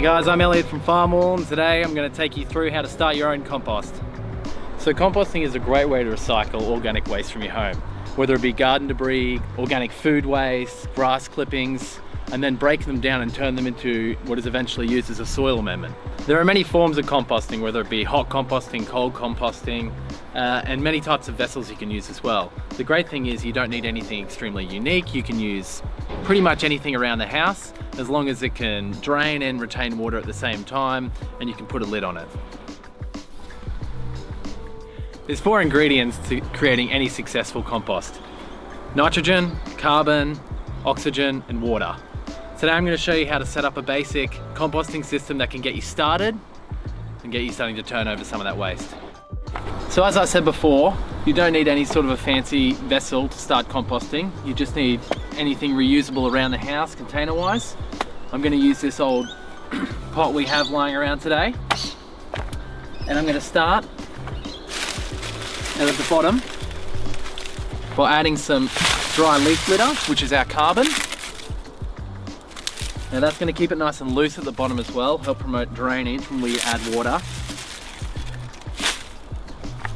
guys, I'm Elliot from Farmwall, and today I'm going to take you through how to start your own compost. So composting is a great way to recycle organic waste from your home, whether it be garden debris, organic food waste, grass clippings, and then break them down and turn them into what is eventually used as a soil amendment. There are many forms of composting, whether it be hot composting, cold composting, and many types of vessels you can use as well. The great thing is you don't need anything extremely unique. You can use pretty much anything around the house as long as it can drain and retain water at the same time, and you can put a lid on it. There's 4 ingredients to creating any successful compost: nitrogen, carbon, oxygen, and water. Today I'm going to show you how to set up a basic composting system that can get you started and get you starting to turn over some of that waste. So as I said before, you don't need any sort of a fancy vessel to start composting. You just need anything reusable around the house container wise. I'm going to use this old pot we have lying around today, and I'm going to start out at the bottom by adding some dry leaf litter, which is our carbon. Now that's going to keep it nice and loose at the bottom as well, help promote drainage when we add water.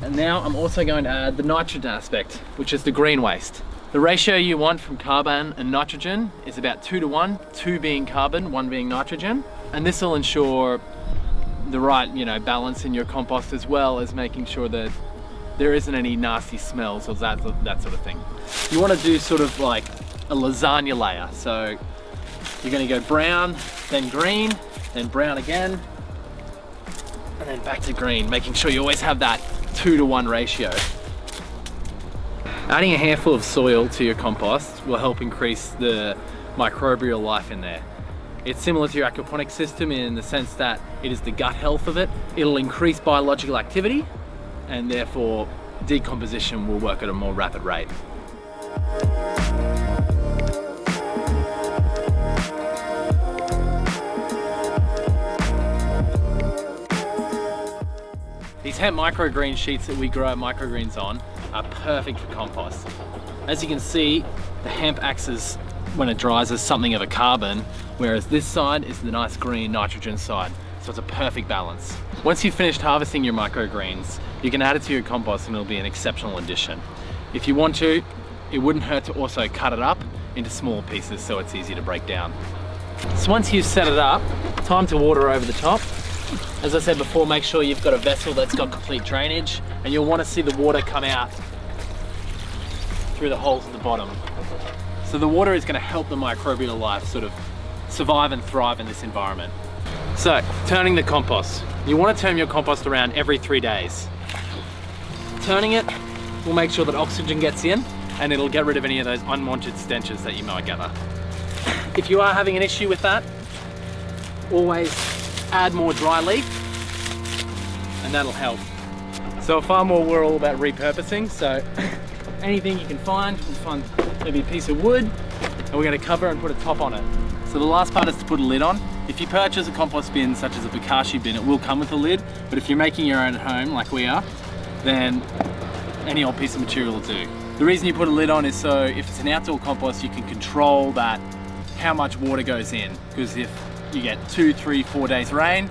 And now I'm also going to add the nitrogen aspect, which is the green waste. The ratio you want from carbon and nitrogen is about 2 to 1, 2 being carbon, 1 being nitrogen. And this will ensure the right, balance in your compost, as well as making sure that there isn't any nasty smells or that sort of thing. You want to do sort of like a lasagna layer. So you're going to go brown, then green, then brown again, and then back to green, making sure you always have that 2 to 1 ratio. Adding a handful of soil to your compost will help increase the microbial life in there. It's similar to your aquaponics system in the sense that it is the gut health of it. It'll increase biological activity, and therefore decomposition will work at a more rapid rate. These hemp microgreen sheets that we grow microgreens on are perfect for compost. As you can see, the hemp acts as, when it dries, as something of a carbon, whereas this side is the nice green nitrogen side. So it's a perfect balance. Once you've finished harvesting your microgreens, you can add it to your compost and it'll be an exceptional addition. If you want to, it wouldn't hurt to also cut it up into small pieces so it's easy to break down. So once you've set it up, time to water over the top. As I said before, make sure you've got a vessel that's got complete drainage, and you'll want to see the water come out through the holes at the bottom. So the water is going to help the microbial life sort of survive and thrive in this environment. So, turning the compost. You want to turn your compost around every 3 days. Turning it will make sure that oxygen gets in, and it'll get rid of any of those unwanted stenches that you might gather. If you are having an issue with that, always add more dry leaf, and that'll help. So at Farmwall, we're all about repurposing, so anything you can find, we'll find maybe a piece of wood, and we're going to cover and put a top on it. So the last part is to put a lid on. If you purchase a compost bin such as a Bokashi bin, it will come with a lid, but if you're making your own at home like we are, then any old piece of material will do. The reason you put a lid on is so if it's an outdoor compost, you can control that, how much water goes in, because if you get 2, 3, 4 days rain,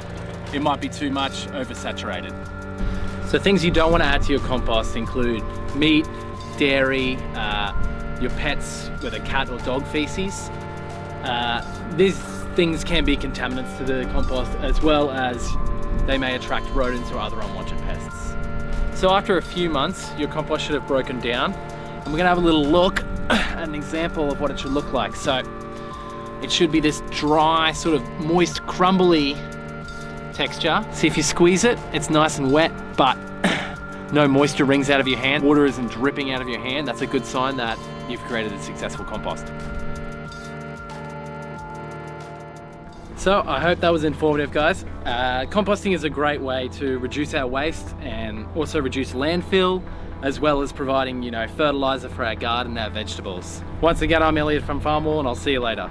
it might be too much, oversaturated. So things you don't want to add to your compost include meat, dairy, your pets, whether cat or dog feces. These things can be contaminants to the compost, as well as they may attract rodents or other unwanted pests. So after a few months, your compost should have broken down, and we're going to have a little look at an example of what it should look like. So it should be this dry, sort of moist, crumbly texture. See, if you squeeze it, it's nice and wet, but no moisture rings out of your hand. Water isn't dripping out of your hand. That's a good sign that you've created a successful compost. So I hope that was informative, guys. Composting is a great way to reduce our waste and also reduce landfill, as well as providing, fertilizer for our garden and our vegetables. Once again, I'm Elliot from Farmwall, and I'll see you later.